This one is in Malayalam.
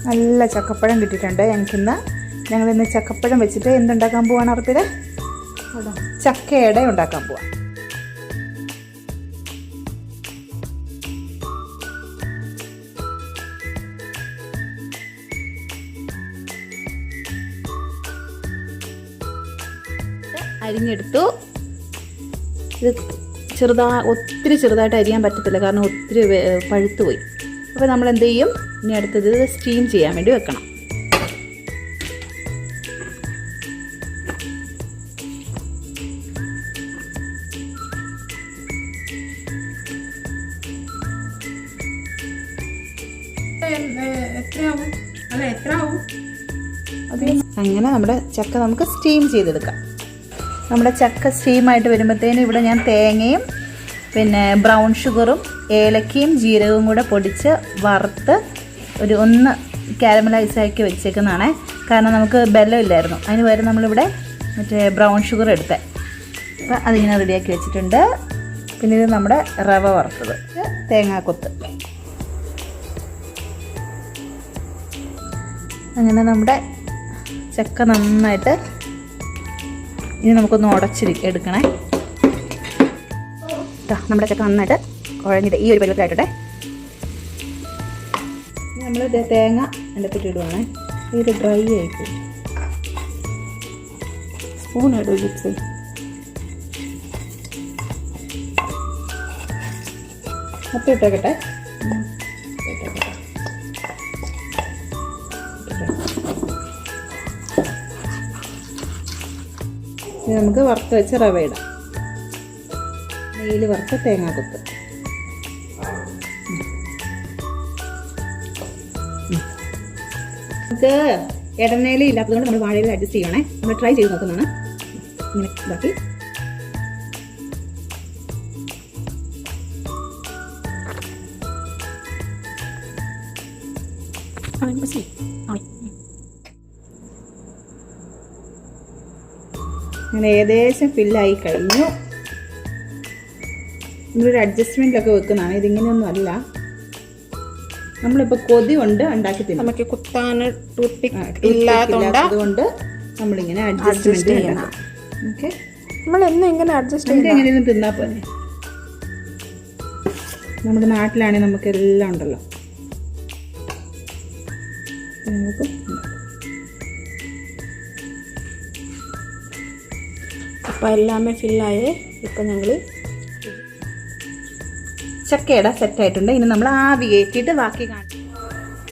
നല്ല ചക്കപ്പഴം കിട്ടിയിട്ടുണ്ട് ഞങ്ങൾക്കിന്ന്. ഞങ്ങളിന്ന് ചക്കപ്പഴം വെച്ചിട്ട് എന്തുണ്ടാക്കാൻ പോവാണ് അർപ്പിത? ചക്കയട ഉണ്ടാക്കാൻ പോവാം. അരിഞ്ഞെടുത്തു. ഇത് ഒത്തിരി ചെറുതായിട്ട് അരിയാൻ പറ്റത്തില്ല, കാരണം ഒത്തിരി പഴുത്തു പോയി. അപ്പോൾ നമ്മൾ എന്ത് ചെയ്യും, ഇനി അടുത്തത് സ്റ്റീം ചെയ്യാൻ വേണ്ടി വെക്കണം. അങ്ങനെ നമ്മുടെ ചക്ക നമുക്ക് സ്റ്റീം ചെയ്തെടുക്കാം. നമ്മുടെ ചക്ക സ്റ്റീമായിട്ട് വരുമ്പോഴത്തേനും ഇവിടെ ഞാൻ തേങ്ങയും പിന്നെ ബ്രൗൺ ഷുഗറും ഏലക്കയും ജീരകവും കൂടെ പൊടിച്ച് വറുത്ത് ഒന്ന് കാരമലൈസാക്കി വെച്ചേക്കുന്നതാണ്. കാരണം നമുക്ക് ബെല്ലമില്ലായിരുന്നു, അതിന് പകരം നമ്മളിവിടെ മറ്റേ ബ്രൗൺ ഷുഗർ എടുത്തേ. അപ്പോൾ അതിങ്ങനെ റെഡിയാക്കി വെച്ചിട്ടുണ്ട്. പിന്നെ ഇത് നമ്മുടെ റവ വറുത്തത്, തേങ്ങാക്കൊത്ത്. അങ്ങനെ നമ്മുടെ ചക്ക നന്നായിട്ട് ഇനി നമുക്കൊന്ന് ഉടച്ചെടുക്കണേ. നമ്മുടെ ചക്ക നന്നായിട്ട് കുഴഞ്ഞിട്ട് ഈ ഒരു പരുവത്തിലായിട്ടെ. നമ്മൾ തേങ്ങ അടുപ്പിട്ട് ഇടുവാണേ. ഇത് ഡ്രൈ ആയിപ്പോയി. സ്പൂൺ ഇടും ലിപ്സ്. മൊത്തം ഇട്ടേക്കട്ടെ. നമുക്ക് വറുത്ത് വെച്ച റവ ഇടാം. നെയ്യിൽ വറുത്ത തേങ്ങാക്കൊത്ത്. നമുക്ക് ഇടനേല ഇല്ലാത്തതുകൊണ്ട് നമ്മൾ വാഴയിൽ അഡ്ജസ്റ്റ് ചെയ്യണേ. നമ്മൾ ട്രൈ ചെയ്ത് നോക്കുന്നതാണ്. ഇങ്ങനെ ഇതാക്കി അങ്ങനെ ഏകദേശം ഫില്ലായി കഴിഞ്ഞു. നമ്മളൊരു അഡ്ജസ്റ്റ്മെൻറ്റിലൊക്കെ വെക്കുന്നതാണ്. ഇതിങ്ങനെയൊന്നും അല്ല, നമ്മളിപ്പോൾ കൊതി കൊണ്ട് ഉണ്ടാക്കി തിന്നും. നമുക്ക് കുത്താൻ ടൂത്ത് പിക്ക് ഇല്ലാത്തതുകൊണ്ട് നമ്മളിങ്ങനെ അഡ്ജസ്റ്റ്മെൻറ്റ് ചെയ്യണം. ഓക്കെ, നമ്മൾ എന്നും ഇങ്ങനെ അഡ്ജസ്റ്റ് ചെയ്ത് എങ്ങനെയൊന്നും തിന്നാൽ പോലെ. നമ്മുടെ നാട്ടിലാണെങ്കിൽ നമുക്കെല്ലാം ഉണ്ടല്ലോ. നമുക്ക് അപ്പോൾ എല്ലാമേ ഫില്ലായേ. ഇപ്പം ഞങ്ങൾ ചക്കയുടെ സെറ്റായിട്ടുണ്ട്. ഇനി നമ്മൾ ആവി കയറ്റിയിട്ട് ബാക്കി കാണാം.